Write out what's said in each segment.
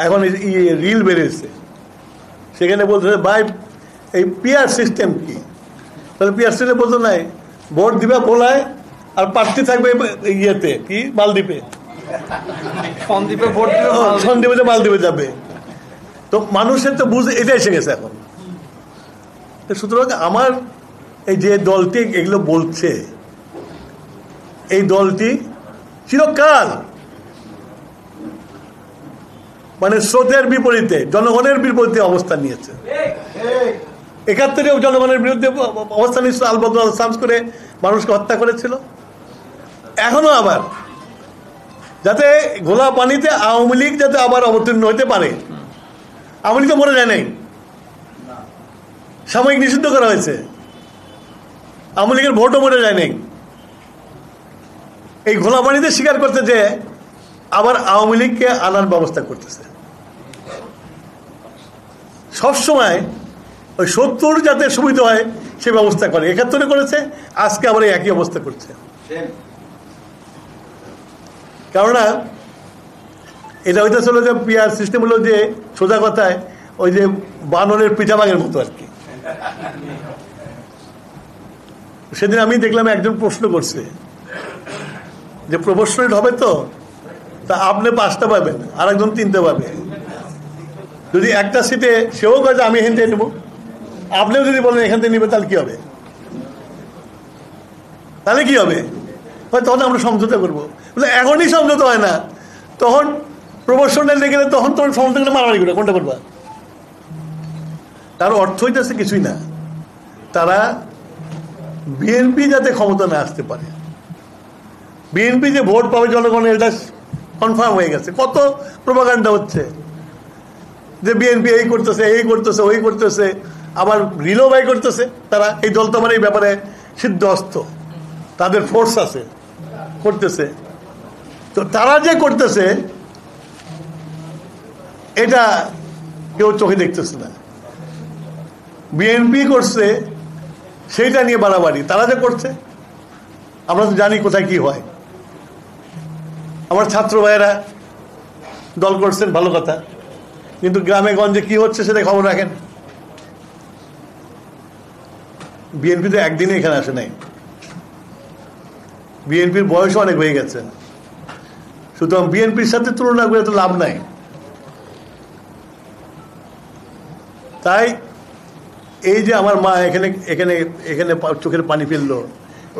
এখন রিল বেরিয়েছে, সেখানে বলছে ভাই এই পিয়ার সিস্টেম কি? তাহলে পিয়ার সিস্টেম বলতো নাই, ভোট দিবা বলায় আর প্রার্থী থাকবে ইয়েতে কি মালদ্বীপে, সন্দ্বীপে মালদ্বীপে যাবে। তো মানুষের তো বুঝে এটা এসে গেছে এখন। সুতরাং আমার এই যে দলটি এগুলো বলছে, এই দলটি চিরকাল মানে স্রোতের বিপরীতে, জনগণের বিপরীতে অবস্থান নিয়েছে। 71-এও জনগণের বিরুদ্ধে অবস্থান নিয়েছিল, আলবদর সামস করে মানুষকে হত্যা করেছিল। এখনো আবার যাতে ঘোলা পানিতে আওয়ামী লীগ যাতে আবার অবতীর্ণ হতে পারে। আওয়ামী লীগ তো মরে যায় নাই, সাময়িক নিষিদ্ধ করা হয়েছে, আওয়ামী লীগের ভোটও মরে যায় নাই। এই ঘোলা পানিতে স্বীকার করতে যে আবার আওয়ামী লীগকে আনার ব্যবস্থা করতেছে। সবসময় ওই 70 যাতে সুবিধা হয় সে ব্যবস্থা করে, 71-এ করেছে, আজকে আবার একই অবস্থা করছে। কেননা এটা হইতেছিল যে পিয়ার সিস্টেম হলো যে সোজা কথায় ওই যে বানরের পিঠাবাগের মতো আর কি। সেদিন আমি দেখলাম একজন প্রশ্ন করছে যে প্রপোর্শনাল হবে তো, তা আপনি 5টা পাবেন আর একজন 3টা পাবে। যদি একটা সিটে সেও কয় যে আমি এখান থেকে নেবো, আপনিও যদি বলেন এখান থেকে নেবেন, তাহলে কি হবে? তাহলে কি হবে? তখন আমরা সমঝোতা করবো। এখনই সমঝোতা হয় না, তখন প্রপোর্শনাল গেলে তখন তোমার সমঝোতা করে মারামারি করে কোনটা করবা? তার অর্থ হইতেছে কিছুই না, তারা বিএনপি যাতে ক্ষমতা না আসতে পারে। বিএনপি যে ভোট পাবে জনগণের, এটা কনফার্ম হয়ে গেছে। কত প্রোপাগান্ডা হচ্ছে যে বিএনপি এই করতেছে, এই করতেছে, ওই করতেছে, আবার রিলো বাই করতেছে। তারা এই দল তো আমার এই ব্যাপারে সিদ্ধহস্ত, তাদের ফোর্স আছে, করতেছে। তো তারা যে করতেছে এটা কেউ চোখে দেখতেছে না। বিএনপি করছে সেইটা নিয়ে বাড়াবাড়ি, তারা যে করছে আমরা তো জানি কোথায় কি হয়। আমার ছাত্র ভাইয়েরা দল করছেন, ভালো কথা, কিন্তু গ্রামে গঞ্জে কি হচ্ছে সেটা খবর রাখেন। বিএনপি তো একদিনে এখানে আসে নাই, বিএনপির বয়স অনেক হয়ে গেছে, সুতরাং বিএনপির সাথে তুলনা করে তো লাভ নাই। তাই এই যে আমার মা এখানে এখানে এখানে চোখের পানি ফেললো,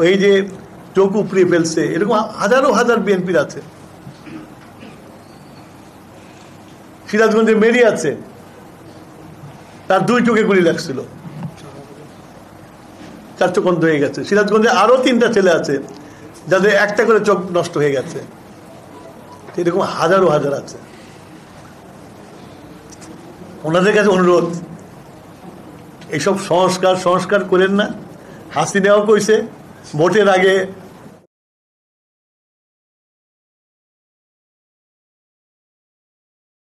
এই যে চোখ উপড়িয়ে ফেলছে, এরকম হাজারো হাজার বিএনপির আছে। সিরাজগঞ্জে মেরি আছে, তার 2 চোখে গুলি লাগছিল, 4 চোখ অন্ধ হয়ে গেছে। সিরাজগঞ্জে আরো 3টা ছেলে আছে যাদের একটা করে চোখ নষ্ট হয়ে গেছে। এরকম হাজারো হাজার আছে। ওনাদের কাছে অনুরোধ, এইসব সংস্কার করেন না। হাসিনাও কইছে ভোটের আগে